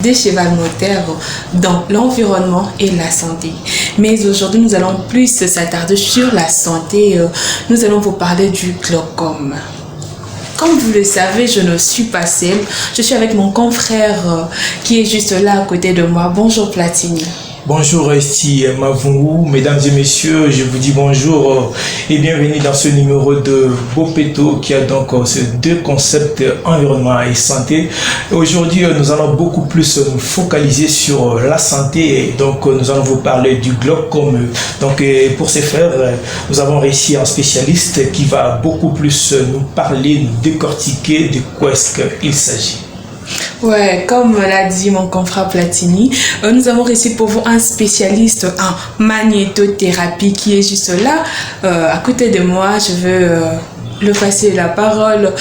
Des cheval moteur dans l'environnement et la santé. Mais aujourd'hui, nous allons plus s'attarder sur la santé. Nous allons vous parler du glaucome. Comme vous le savez, je ne suis pas seule. Je suis avec mon confrère qui est juste là à côté de moi. Bonjour Platini. Bonjour, ici Mavungu. Mesdames et messieurs, je vous dis bonjour et bienvenue dans ce numéro de Bopeto qui a donc ces deux concepts, environnement et santé. Aujourd'hui, nous allons beaucoup plus nous focaliser sur la santé et donc nous allons vous parler du glaucome. Donc pour ce faire, nous avons réussi un spécialiste qui va beaucoup plus nous parler, nous décortiquer de quoi est-ce qu'il s'agit. Ouais, comme l'a dit mon confrère Platini, nous avons reçu pour vous un spécialiste en magnétothérapie qui est juste là, à côté de moi. Je veux le passer la parole.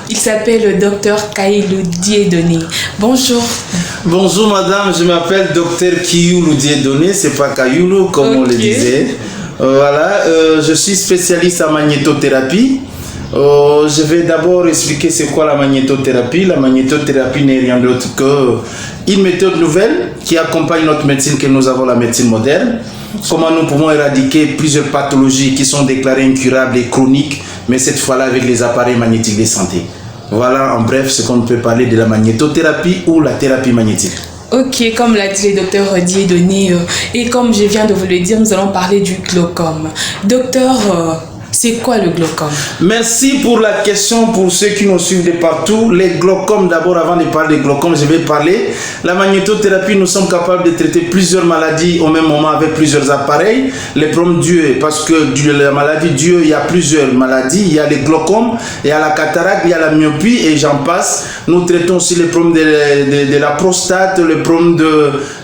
Il s'appelle le docteur Kailou Dieudonné. Bonjour. Bonjour madame, je m'appelle docteur Kailou Dieudonné, c'est pas Kailou comme on le disait. Voilà, je suis spécialiste en magnétothérapie. Je vais d'abord expliquer c'est quoi la magnétothérapie. La magnétothérapie n'est rien d'autre qu'une méthode nouvelle qui accompagne notre médecine que nous avons, la médecine moderne. Comment nous pouvons éradiquer plusieurs pathologies qui sont déclarées incurables et chroniques, mais cette fois-là avec les appareils magnétiques de santé. Voilà en bref ce qu'on peut parler de la magnétothérapie ou la thérapie magnétique. Ok, comme l'a dit le docteur Dieudonné, et comme je viens de vous le dire, nous allons parler du glaucome. Docteur, c'est quoi le glaucome? Merci pour la question pour ceux qui nous suivent de partout. Les glaucomes, d'abord avant de parler des glaucomes, je vais parler. La magnétothérapie, nous sommes capables de traiter plusieurs maladies au même moment avec plusieurs appareils. Les problèmes d'yeux, parce que la maladie d'yeux, il y a plusieurs maladies. Il y a les glaucomes, il y a la cataracte, il y a la myopie et j'en passe. Nous traitons aussi les problèmes de la prostate, les problèmes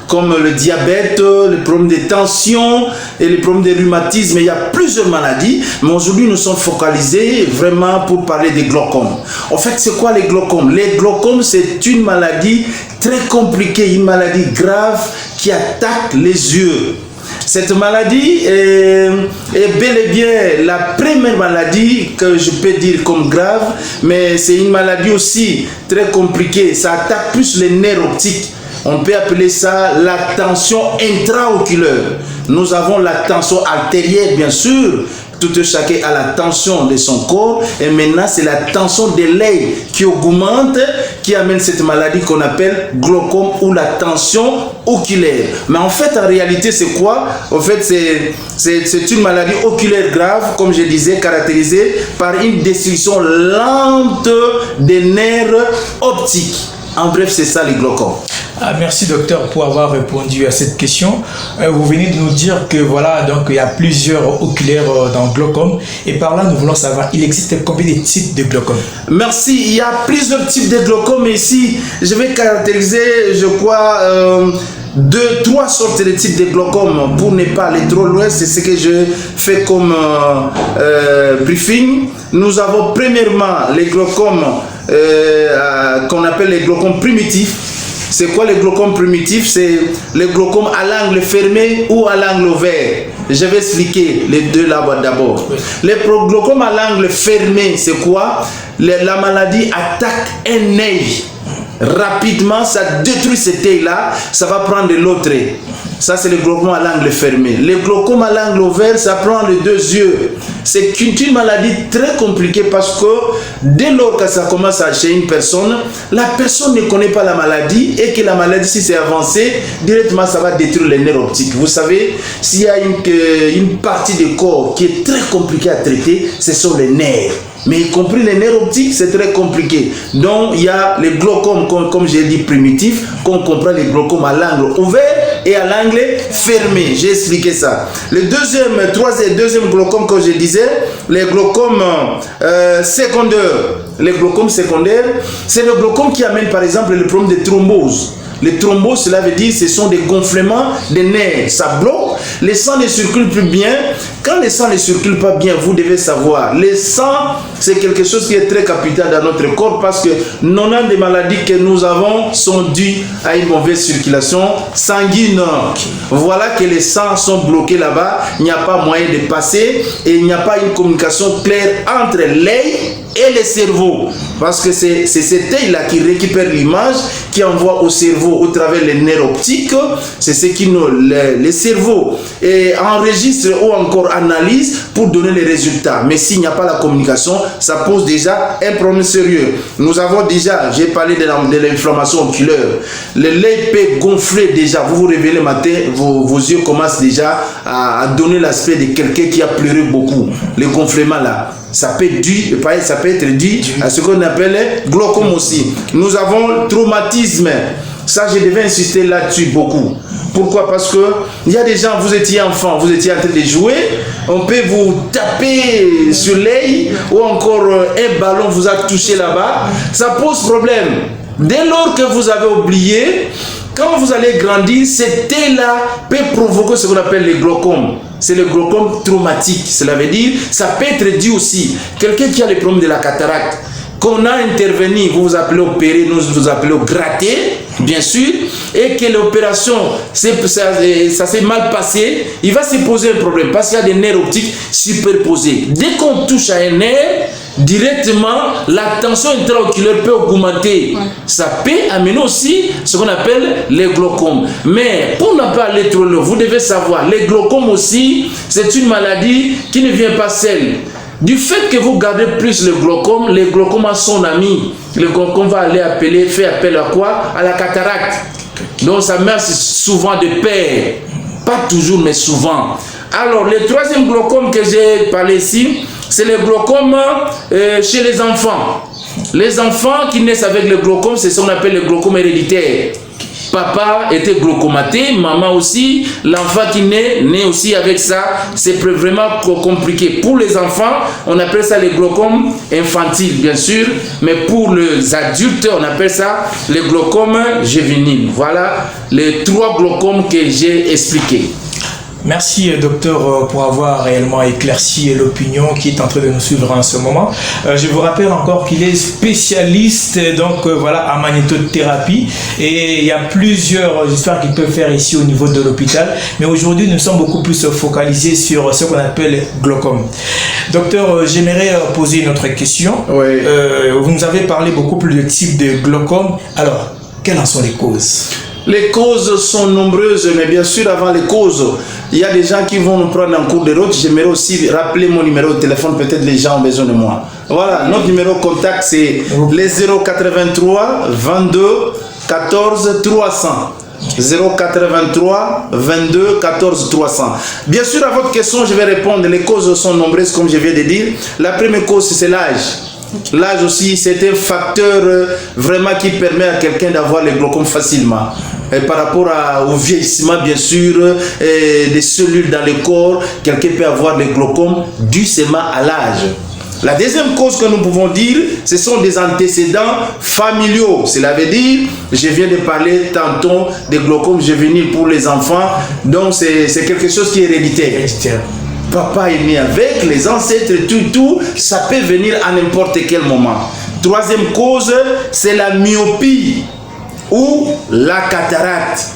comme le diabète, les problèmes de tension et les problèmes de rhumatisme. Il y a plusieurs maladies, mais aujourd'hui nous sommes focalisés vraiment pour parler des glaucomes. En fait, c'est quoi les glaucomes? Les glaucomes, c'est une maladie très compliquée, une maladie grave qui attaque les yeux. Cette maladie est bel et bien la première maladie que je peux dire comme grave, mais c'est une maladie aussi très compliquée. Ça attaque plus les nerfs optiques. On peut appeler ça la tension intraoculaire. Nous avons la tension artérielle, bien sûr. Tout chacun a la tension de son corps. Et maintenant, c'est la tension de l'œil qui augmente, qui amène cette maladie qu'on appelle glaucome ou la tension oculaire. Mais en fait, en réalité, c'est quoi? En fait, c'est une maladie oculaire grave, comme je disais, caractérisée par une destruction lente des nerfs optiques. En bref, c'est ça les glaucomes. Merci docteur pour avoir répondu à cette question. Vous venez de nous dire que voilà, donc il y a plusieurs oculaires dans le glaucome et par là nous voulons savoir, il existe combien de types de glaucome? Merci, il y a plusieurs types de glaucome ici. Je vais caractériser, je crois, trois sortes de types de glaucome pour ne pas aller trop loin. C'est ce que je fais comme briefing. Nous avons premièrement les glaucomes qu'on appelle les glaucomes primitifs. C'est quoi les glaucomes primitifs? C'est les glaucomes à l'angle fermé ou à l'angle ouvert. Je vais expliquer les deux là-bas d'abord. Les glaucomes à l'angle fermé, c'est quoi? La maladie attaque un œil. Rapidement, ça détruit cet œil-là, ça va prendre l'autre œil. Ça, c'est le glaucome à l'angle fermé. Le glaucome à l'angle ouvert, ça prend les deux yeux. C'est une maladie très compliquée parce que dès lors que ça commence chez une personne, la personne ne connaît pas la maladie et que la maladie, si c'est avancé, directement, ça va détruire les nerfs optiques. Vous savez, s'il y a une partie du corps qui est très compliquée à traiter, ce sont les nerfs. Mais y compris les nerfs optiques, c'est très compliqué. Donc, il y a les glaucomes, comme j'ai dit, primitifs, qu'on comprend les glaucomes à l'angle ouvert et à l'angle fermé. J'ai expliqué ça. Le deuxième glaucome que je disais, les glaucomes secondaires. Les glaucomes secondaires, c'est le glaucome qui amène par exemple le problème de thrombose. Les thromboses, cela veut dire que ce sont des gonflements des nerfs. Ça bloque, le sang ne circule plus bien. Quand le sang ne circule pas bien, vous devez savoir, le sang, c'est quelque chose qui est très capital dans notre corps parce que 90% des maladies que nous avons sont dues à une mauvaise circulation sanguine. Voilà que les sangs sont bloqués là-bas, il n'y a pas moyen de passer et il n'y a pas une communication claire entre l'œil et le cerveau. Parce que c'est cet œil-là qui récupère l'image, qui envoie au cerveau au travers les nerfs optiques. C'est ce qui le cerveau enregistre ou encore analyse pour donner les résultats. Mais s'il n'y a pas la communication, ça pose déjà un problème sérieux. Nous avons déjà, j'ai parlé de l'inflammation oculaire. L'œil peut gonfler déjà. Vous vous réveillez le matin, vos yeux commencent déjà à donner l'aspect de quelqu'un qui a pleuré beaucoup. Le gonflement là. Ça peut être dû à ce qu'on appelle glaucome aussi. Nous avons le traumatisme. Ça, je devais insister là-dessus beaucoup. Pourquoi? Parce que il y a des gens, vous étiez enfant, vous étiez en train de jouer, on peut vous taper sur l'œil ou encore un ballon vous a touché là-bas. Ça pose problème. Dès lors que vous avez oublié, quand vous allez grandir, cet œil-là peut provoquer ce qu'on appelle le glaucome. C'est le glaucome traumatique. Cela veut dire, ça peut être dû aussi. Quelqu'un qui a le problème de la cataracte, qu'on a intervenu, vous vous appelez opérer, nous vous appelons gratter, bien sûr, et que l'opération, ça s'est mal passé, il va se poser un problème parce qu'il y a des nerfs optiques superposés. Dès qu'on touche à un nerf, directement, la tension intraoculaire peut augmenter. Ouais. Ça peut amener aussi ce qu'on appelle les glaucomes. Mais pour ne pas aller trop loin, vous devez savoir, les glaucomes aussi, c'est une maladie qui ne vient pas seule. Du fait que vous gardez plus le glaucome a son ami. Le glaucome va aller faire appel à quoi? À la cataracte. Donc ça marche souvent de pair. Pas toujours, mais souvent. Alors, le troisième glaucome que j'ai parlé ici, c'est le glaucome chez les enfants. Les enfants qui naissent avec le glaucome, c'est ce qu'on appelle le glaucome héréditaire. Papa était glaucomaté, maman aussi, l'enfant qui naît aussi avec ça. C'est vraiment compliqué. Pour les enfants, on appelle ça le glaucome infantile, bien sûr, mais pour les adultes, on appelle ça le glaucome juvénile. Voilà les 3 glaucomes que j'ai expliqués. Merci docteur pour avoir réellement éclairci l'opinion qui est en train de nous suivre en ce moment. Je vous rappelle encore qu'il est spécialiste voilà, en magnétothérapie et il y a plusieurs histoires qu'il peut faire ici au niveau de l'hôpital. Mais aujourd'hui, nous sommes beaucoup plus focalisés sur ce qu'on appelle glaucome. Docteur, j'aimerais poser une autre question. Oui. Vous nous avez parlé beaucoup plus de types de glaucome. Alors, quelles en sont les causes? Les causes sont nombreuses, mais bien sûr, avant les causes, il y a des gens qui vont nous prendre en cours de route. J'aimerais aussi rappeler mon numéro de téléphone, peut-être les gens ont besoin de moi. Voilà, notre numéro de contact, c'est les 083 22 14 300. 083 22 14 300. Bien sûr, à votre question, je vais répondre. Les causes sont nombreuses, comme je viens de dire. La première cause, c'est l'âge. L'âge aussi, c'est un facteur vraiment qui permet à quelqu'un d'avoir le glaucome facilement. Et par rapport au vieillissement, bien sûr, des cellules dans le corps, quelqu'un peut avoir le glaucome dû seulement à l'âge. La deuxième cause que nous pouvons dire, ce sont des antécédents familiaux. Cela veut dire, je viens de parler tantôt de glaucome juvénile pour les enfants, donc c'est quelque chose qui est héréditaire. Papa est né avec, les ancêtres, tout, ça peut venir à n'importe quel moment. Troisième cause, c'est la myopie ou la cataracte.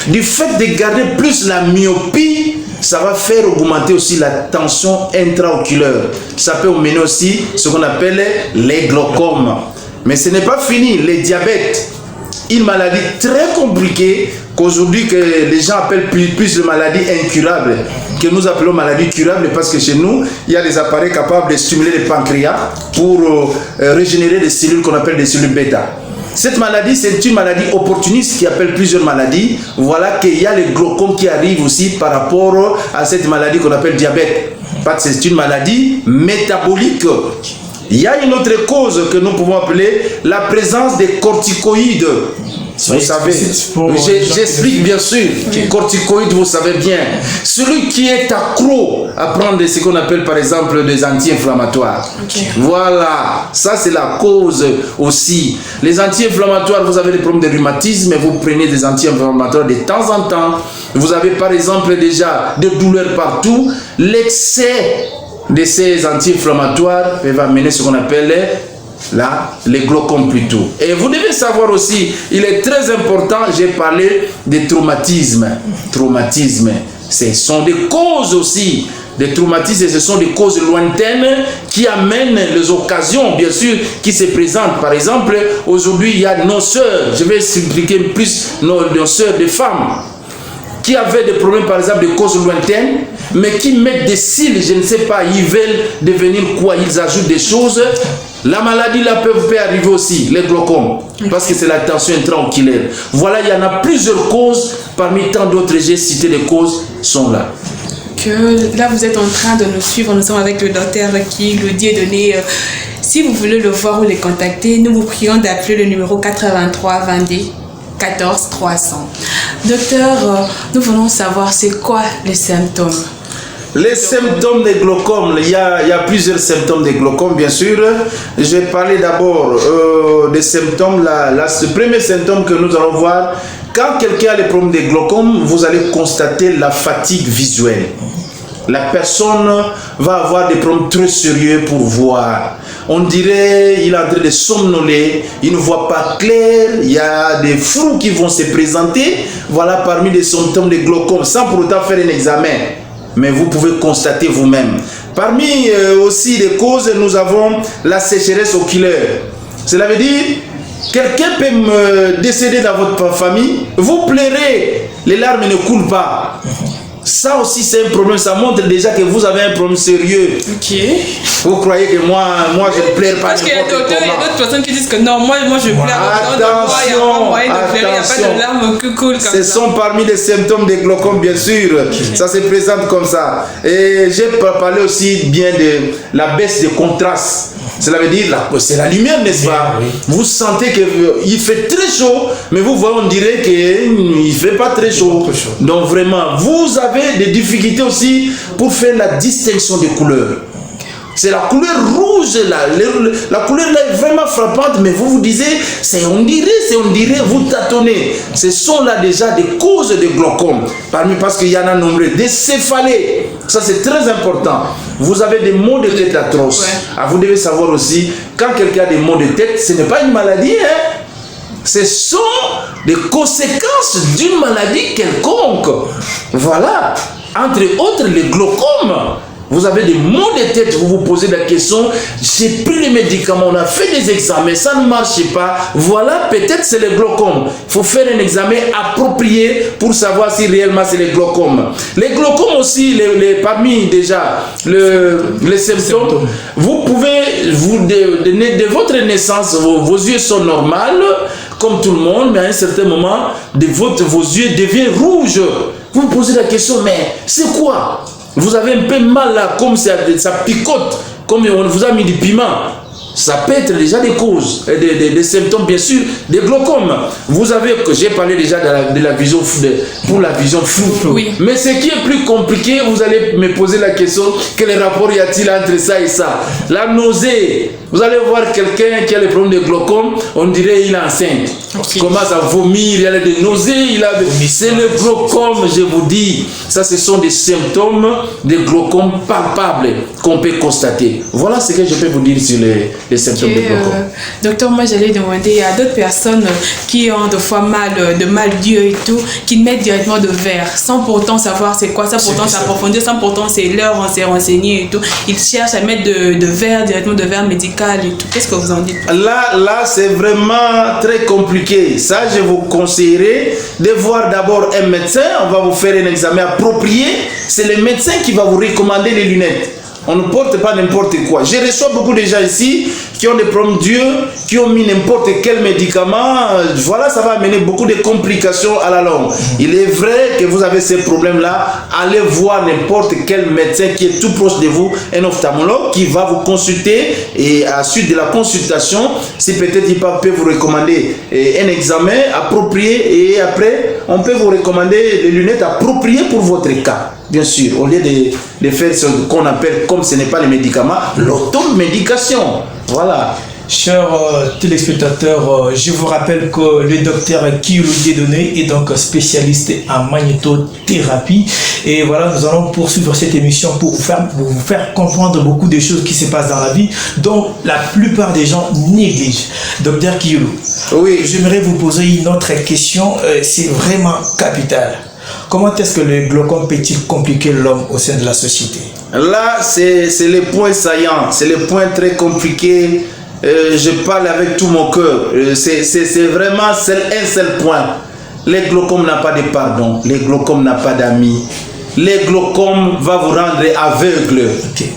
Du fait de garder plus la myopie, ça va faire augmenter aussi la tension intraoculaire. Ça peut mener aussi ce qu'on appelle les glaucomes. Mais ce n'est pas fini, le diabète. Une maladie très compliquée qu'aujourd'hui que les gens appellent plus de maladies incurables, que nous appelons maladies curables parce que chez nous, il y a des appareils capables de stimuler le pancréas pour régénérer des cellules qu'on appelle des cellules bêta. Cette maladie, c'est une maladie opportuniste qui appelle plusieurs maladies. Voilà qu'il y a le glaucome qui arrive aussi par rapport à cette maladie qu'on appelle diabète. Parce que c'est une maladie métabolique. Il y a une autre cause que nous pouvons appeler la présence des corticoïdes. Vous savez, j'explique bien sûr, les corticoïdes, vous savez bien. Celui qui est accro à prendre ce qu'on appelle par exemple des anti-inflammatoires. Voilà, ça c'est la cause aussi. Les anti-inflammatoires, vous avez des problèmes de rhumatisme, vous prenez des anti-inflammatoires de temps en temps. Vous avez par exemple déjà des douleurs partout. L'excès de ces anti-inflammatoires peuvent amener ce qu'on appelle les glaucomes plutôt. Et vous devez savoir aussi, il est très important, j'ai parlé des traumatismes. Ce sont des causes aussi des traumatismes, et ce sont des causes lointaines qui amènent les occasions, bien sûr, qui se présentent. Par exemple, aujourd'hui, il y a nos sœurs, je vais expliquer plus nos sœurs des femmes, qui avaient des problèmes, par exemple, de causes lointaines, mais qui mettent des cils, je ne sais pas, ils veulent devenir quoi, ils ajoutent des choses. La maladie là peut arriver aussi, les glaucomes, parce que c'est la tension intra-oculaire. Voilà, il y en a plusieurs causes, parmi tant d'autres, j'ai cité les causes, sont là. Que là, vous êtes en train de nous suivre, nous sommes avec le docteur qui nous dit de donner. Si vous voulez le voir ou les contacter, nous vous prions d'appeler le numéro 83 22 14 300. Docteur, nous voulons savoir c'est quoi les symptômes. Les symptômes des glaucomes, il y a plusieurs symptômes des glaucomes, bien sûr. Je vais parler d'abord des symptômes. Le premier symptôme que nous allons voir, quand quelqu'un a les problèmes des glaucomes, vous allez constater la fatigue visuelle. La personne va avoir des problèmes très sérieux pour voir. On dirait qu'il est en train de somnoler, il ne voit pas clair, il y a des flous qui vont se présenter. Voilà parmi les symptômes des glaucomes, sans pour autant faire un examen. Mais vous pouvez constater vous-même. Parmi aussi les causes, nous avons la sécheresse oculaire. Cela veut dire, quelqu'un peut me décéder dans votre famille, vous pleurez, les larmes ne coulent pas. Ça aussi c'est un problème, ça montre déjà que vous avez un problème sérieux. Ok. Vous croyez que moi je ne pleure pas. Parce qu'il y a d'autres personnes qui disent que non, moi je pleure. Attention, il n'y a pas moyen de pleurer, il n'y a pas de larmes qui coulent comme ça. Ce sont parmi les symptômes des glaucomes, bien sûr. Okay. Ça se présente comme ça. Et j'ai parlé aussi bien de la baisse de contraste. Cela veut dire, c'est la lumière, n'est-ce pas? Oui. Vous sentez qu'il fait très chaud, mais vous voyez, on dirait qu'il ne fait pas très chaud. Donc vraiment, vous avez des difficultés aussi pour faire la distinction des couleurs. C'est la couleur rouge là, la couleur là est vraiment frappante, mais vous vous disiez, on dirait, vous tâtonnez. Ce sont là déjà des causes de glaucome, parce qu'il y en a nombreux. Des céphalées, ça c'est très important. Vous avez des maux de tête atroces. Ouais. Vous devez savoir aussi, quand quelqu'un a des maux de tête, ce n'est pas une maladie, hein? Ce sont des conséquences d'une maladie quelconque. Voilà, entre autres les glaucomes. Vous avez des maux de tête, vous vous posez la question, j'ai pris les médicaments, on a fait des examens, ça ne marche pas. Voilà, peut-être c'est le glaucome. Il faut faire un examen approprié pour savoir si réellement c'est le glaucome. Les glaucomes aussi, parmi déjà les symptômes, vous pouvez, de votre naissance, vos yeux sont normaux, comme tout le monde, mais à un certain moment, vos yeux deviennent rouges. Vous vous posez la question, mais c'est quoi? Vous avez un peu mal là, comme ça picote, comme on vous a mis du piment. Ça peut être déjà des causes, des symptômes bien sûr, des glaucomes. Vous avez, j'ai parlé déjà de la vision, pour la vision floue. Oui. Mais ce qui est plus compliqué, vous allez me poser la question, quel rapport y a-t-il entre ça et ça? La nausée. Vous allez voir quelqu'un qui a les problèmes de glaucome, on dirait qu'il est enceinte. Okay. Il commence à vomir, il a des nausées, c'est le glaucome, je vous dis. Ça, ce sont des symptômes de glaucome palpables qu'on peut constater. Voilà ce que je peux vous dire sur les symptômes de glaucome. Docteur, moi j'allais demander, il y a d'autres personnes qui ont des fois mal d'yeux et tout, qui mettent directement de verre, sans pourtant savoir c'est quoi, sans pourtant s'approfondir, sans pourtant c'est l'heure, on s'est renseigné et tout. Ils cherchent à mettre de verre, directement de verre médical et tout. Qu'est-ce que vous en dites? Là, c'est vraiment très compliqué. Ça, je vous conseillerais de voir d'abord un médecin. On va vous faire un examen approprié. C'est le médecin qui va vous recommander les lunettes. On ne porte pas n'importe quoi. Je reçois beaucoup de gens ici qui ont des problèmes d'yeux, qui ont mis n'importe quel médicament. Voilà, ça va amener beaucoup de complications à la longue. Il est vrai que vous avez ces problèmes-là. Allez voir n'importe quel médecin qui est tout proche de vous, un ophtalmologue qui va vous consulter. Et à la suite de la consultation, si peut-être il peut vous recommander un examen approprié, et après, on peut vous recommander les lunettes appropriées pour votre cas. Bien sûr, au lieu de faire ce qu'on appelle, comme ce n'est pas les médicaments, l'automédication. Voilà. Chers téléspectateurs, je vous rappelle que le docteur Kiyulu Dieudonné est donc spécialiste en magnétothérapie. Et voilà, nous allons poursuivre cette émission pour vous faire comprendre beaucoup de choses qui se passent dans la vie, dont la plupart des gens négligent. Docteur Kiyulu, oui, j'aimerais vous poser une autre question, c'est vraiment capital. Comment est-ce que le glaucome peut-il compliquer l'homme au sein de la société? Là, c'est les points saillants, c'est les points très compliqués. Je parle avec tout mon cœur. C'est vraiment un seul point. Les glaucomes n'ont pas de pardon. Les glaucomes n'ont pas d'amis. Les glaucomes va vous rendre aveugle. Okay.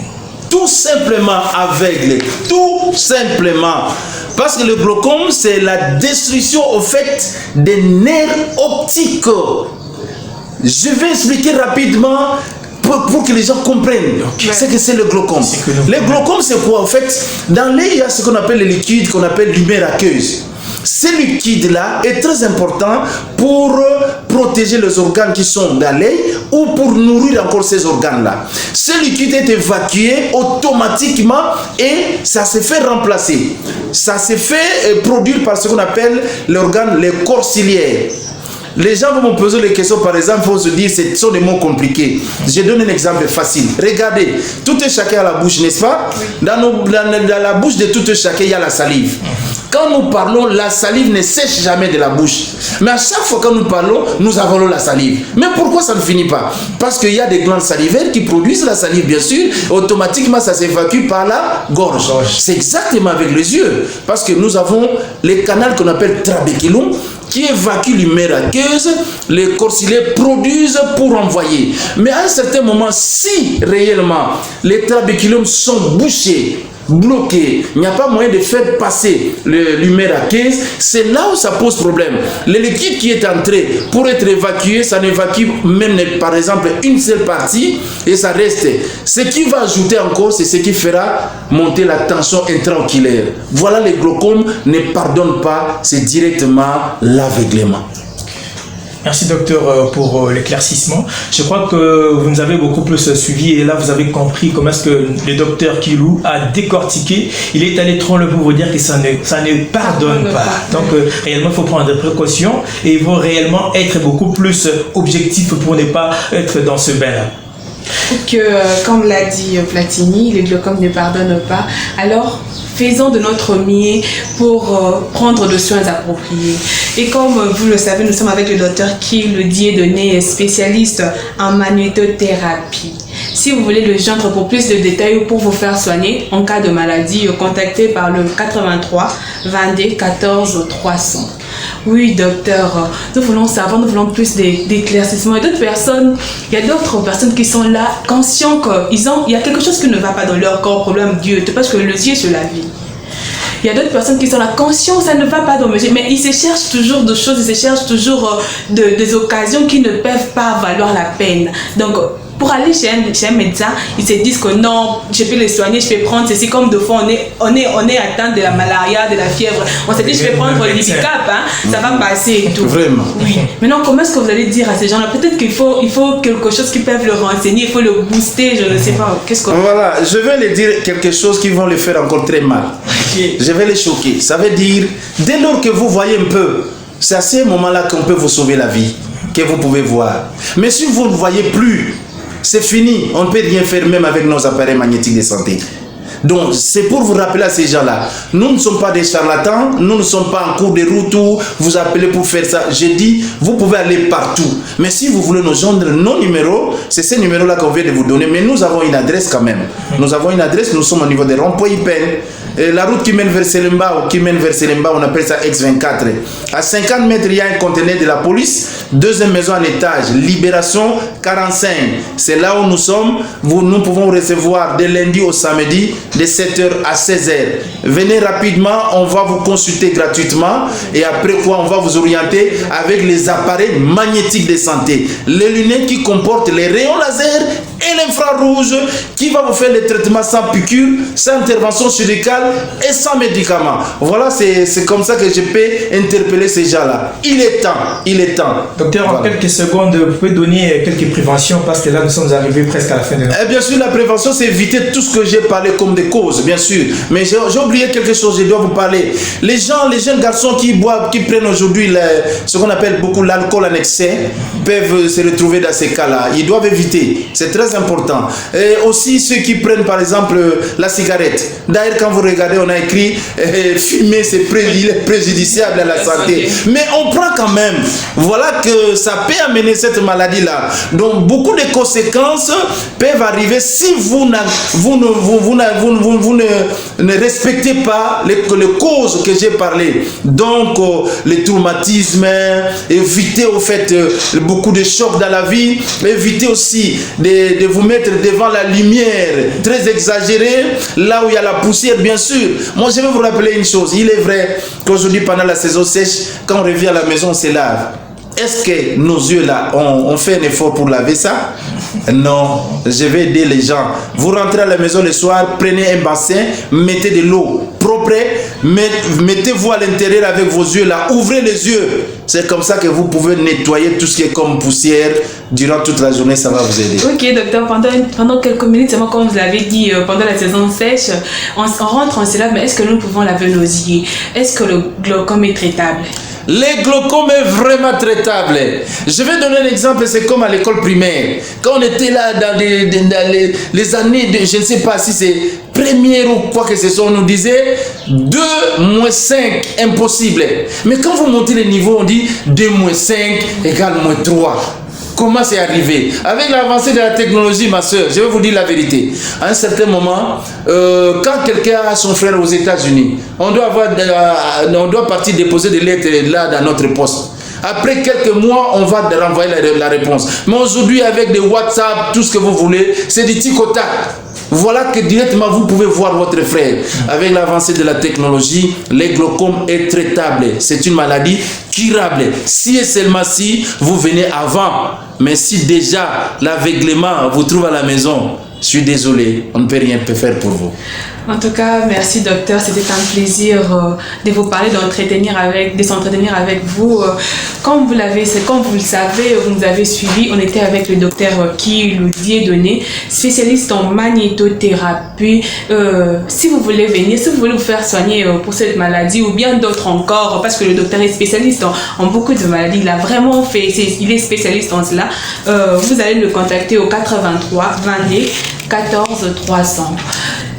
Tout simplement aveugle. Tout simplement. Parce que le glaucome, c'est la destruction au fait des nerfs optiques. Je vais expliquer rapidement pour que les gens comprennent ce que c'est le glaucome. Le glaucome, c'est quoi en fait? Dans l'œil, il y a ce qu'on appelle le liquide qu'on appelle lumière aqueuse. Ce liquide-là est très important pour protéger les organes qui sont dans l'œil ou pour nourrir encore ces organes-là. Ce liquide est évacué automatiquement et ça se fait remplacer. Ça se fait produire par ce qu'on appelle l'organe, les corps ciliaires. Les gens vont me poser des questions, par exemple, il faut se dire, ce sont des mots compliqués. Je donne un exemple facile. Regardez, tout et chacun a la bouche, n'est-ce pas? Dans la bouche de tout et chacun, il y a la salive. Quand nous parlons, la salive ne sèche jamais de la bouche. Mais à chaque fois que nous parlons, nous avalons la salive. Mais pourquoi ça ne finit pas? Parce qu'il y a des glandes salivaires qui produisent la salive, bien sûr. Automatiquement, ça s'évacue par la gorge. C'est exactement avec les yeux. Parce que nous avons les canaux qu'on appelle trabéculum, qui évacue l'humeur aqueuse, les corps ciliaires produisent pour envoyer. Mais à un certain moment, si réellement les trabéculums sont bouchés, bloqués, il n'y a pas moyen de faire passer l'humeur aqueuse, c'est là où ça pose problème. Le liquide qui est entré pour être évacué, ça n'évacue même par exemple une seule partie et ça reste. Ce qui va ajouter encore, c'est ce qui fera monter la tension intra-oculaire. Voilà, les glaucomes ne pardonnent pas, c'est directement l'aveuglement. Merci docteur pour l'éclaircissement. Je crois que vous nous avez beaucoup plus suivi et là vous avez compris comment est-ce que le docteur Kilou a décortiqué. Il est allé trop loin pour vous dire que ça ne pardonne pas. Donc réellement il faut prendre des précautions et il faut réellement être beaucoup plus objectif pour ne pas être dans ce bain-là. Comme l'a dit Platini, le glaucome ne pardonne pas. Alors, faisons de notre mieux pour prendre des soins appropriés. Et comme vous le savez, nous sommes avec le docteur Kilou Dieudonné, spécialiste en magnétothérapie. Si vous voulez le joindre pour plus de détails ou pour vous faire soigner en cas de maladie, contactez par le 83 22 14 300. Oui, docteur, nous voulons savoir, nous voulons plus d'éclaircissements. Et d'autres personnes, il y a d'autres personnes qui sont là, conscients qu'il y a quelque chose qui ne va pas dans leur corps, problème Dieu, parce que le Dieu c'est la vie. Il y a d'autres personnes qui sont là, conscients, ça ne va pas dans mes yeux, mais ils se cherchent toujours de choses, ils se cherchent toujours des occasions qui ne peuvent pas valoir la peine. Donc, pour aller chez un médecin, ils se disent que non, je peux les soigner, je peux prendre ceci. Comme de fois, on est atteint de la malaria, de la fièvre. On se dit, je vais prendre l'Ibicap, ça va passer et tout. Vraiment. Oui. Maintenant, comment est-ce que vous allez dire à ces gens-là? Peut-être qu'il faut quelque chose qui peut le renseigner, il faut le booster, je ne sais pas. Voilà, je vais leur dire quelque chose qui va les faire encore très mal. Je vais les choquer. Ça veut dire, dès lors que vous voyez un peu, c'est à ce moment-là qu'on peut vous sauver la vie, que vous pouvez voir. Mais si vous ne voyez plus, c'est fini, on ne peut rien faire même avec nos appareils magnétiques de santé. Donc, c'est pour vous rappeler à ces gens-là, nous ne sommes pas des charlatans, nous ne sommes pas en cours de route où vous appelez pour faire ça. J'ai dit, vous pouvez aller partout. Mais si vous voulez nous joindre nos numéros, c'est ces numéros-là qu'on vient de vous donner. Mais nous avons une adresse quand même. Nous avons une adresse, nous sommes au niveau des ronds-points Ipen. La route qui mène vers Selemba ou qui mène vers Selemba, on appelle ça X24. À 50 mètres, il y a un conteneur de la police. Deuxième maison en étage, Libération 45. C'est là où nous sommes. Nous pouvons recevoir de lundi au samedi de 7h à 16h. Venez rapidement, on va vous consulter gratuitement. Et après quoi, on va vous orienter avec les appareils magnétiques de santé. Les lunettes qui comportent les rayons laser et l'infrarouge qui va vous faire les traitements sans piqûre, sans intervention chirurgicale et sans médicaments. Voilà, c'est comme ça que je peux interpeller ces gens-là. Il est temps. Docteur, voilà. En quelques secondes, vous pouvez donner quelques préventions parce que là, nous sommes arrivés presque à la fin de notre... Bien sûr, la prévention, c'est éviter tout ce que j'ai parlé comme des d'autres causes, bien sûr. Mais j'ai oublié quelque chose, je dois vous parler. Les jeunes garçons qui boivent, qui prennent aujourd'hui ce qu'on appelle beaucoup l'alcool en excès, peuvent se retrouver dans ces cas-là. Ils doivent éviter. C'est très important. Et aussi ceux qui prennent par exemple la cigarette. D'ailleurs, quand vous regardez, on a écrit fumer, il est préjudiciable à la santé. Mais on prend quand même. Voilà que ça peut amener cette maladie-là. Donc, beaucoup de conséquences peuvent arriver si vous ne respectez pas les causes que j'ai parlé. Donc, les traumatismes, évitez au fait beaucoup de chocs dans la vie, évitez aussi de vous mettre devant la lumière très exagérée, là où il y a la poussière, bien sûr. Moi, je vais vous rappeler une chose. Il est vrai qu'aujourd'hui, pendant la saison sèche, quand on revient à la maison, on se lave. Est-ce que nos yeux là, on fait un effort pour laver ça? Non, je vais aider les gens. Vous rentrez à la maison le soir, prenez un bassin, mettez de l'eau propre, mettez-vous à l'intérieur avec vos yeux là, ouvrez les yeux. C'est comme ça que vous pouvez nettoyer tout ce qui est comme poussière durant toute la journée, ça va vous aider. Ok, docteur, pendant quelques minutes, seulement comme vous l'avez dit, pendant la saison sèche, on rentre, on se lave, mais est-ce que nous pouvons laver nos yeux? Est-ce que le glaucome est traitable? Le glaucome est vraiment traitable. Je vais donner un exemple, c'est comme à l'école primaire. Quand on était là dans les années, je ne sais pas si c'est première ou quoi que ce soit, on nous disait 2 moins 5, impossible. Mais quand vous montez le niveau, on dit 2 moins 5 égale moins 3. Comment c'est arrivé? Avec l'avancée de la technologie, ma soeur, je vais vous dire la vérité. À un certain moment, quand quelqu'un a son frère aux États-Unis, on doit partir déposer des lettres là dans notre poste. Après quelques mois, on va renvoyer la réponse. Mais aujourd'hui, avec des WhatsApp, tout ce que vous voulez, c'est du tic au tac. Voilà que directement vous pouvez voir votre frère. Avec l'avancée de la technologie, le glaucome est traitable. C'est une maladie curable. Si et seulement si vous venez avant. Mais si déjà l'aveuglement vous trouve à la maison, je suis désolé, on ne peut rien faire pour vous. En tout cas, merci docteur, c'était un plaisir de vous parler, de s'entretenir avec vous. Comme vous le savez, vous nous avez suivi, on était avec le docteur Kiyulu Dieudonné, spécialiste en magnétothérapie. Si vous voulez venir, si vous voulez vous faire soigner pour cette maladie ou bien d'autres encore, parce que le docteur est spécialiste en beaucoup de maladies, il est spécialiste en cela, vous allez le contacter au 83 22 14 300.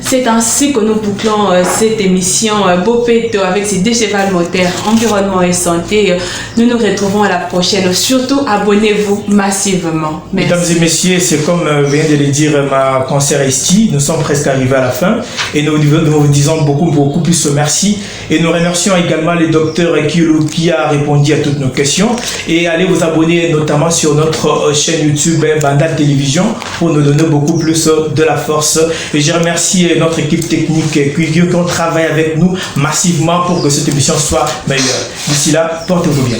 C'est ainsi que nous bouclons cette émission Bopeto avec ses 2 chevals moteur, environnement et santé. Nous nous retrouvons à la prochaine. Surtout, abonnez-vous massivement. Merci. Mesdames et messieurs, c'est comme vient de le dire ma consoeur Esti, nous sommes presque arrivés à la fin et nous vous disons beaucoup plus merci. Et nous remercions également le docteur Kiyulu qui a répondu à toutes nos questions. Et allez vous abonner notamment sur notre chaîne YouTube Bandal Télévision pour nous donner beaucoup plus de la force. Et je remercie notre équipe technique qui travaille avec nous massivement pour que cette émission soit meilleure. D'ici là, portez-vous bien.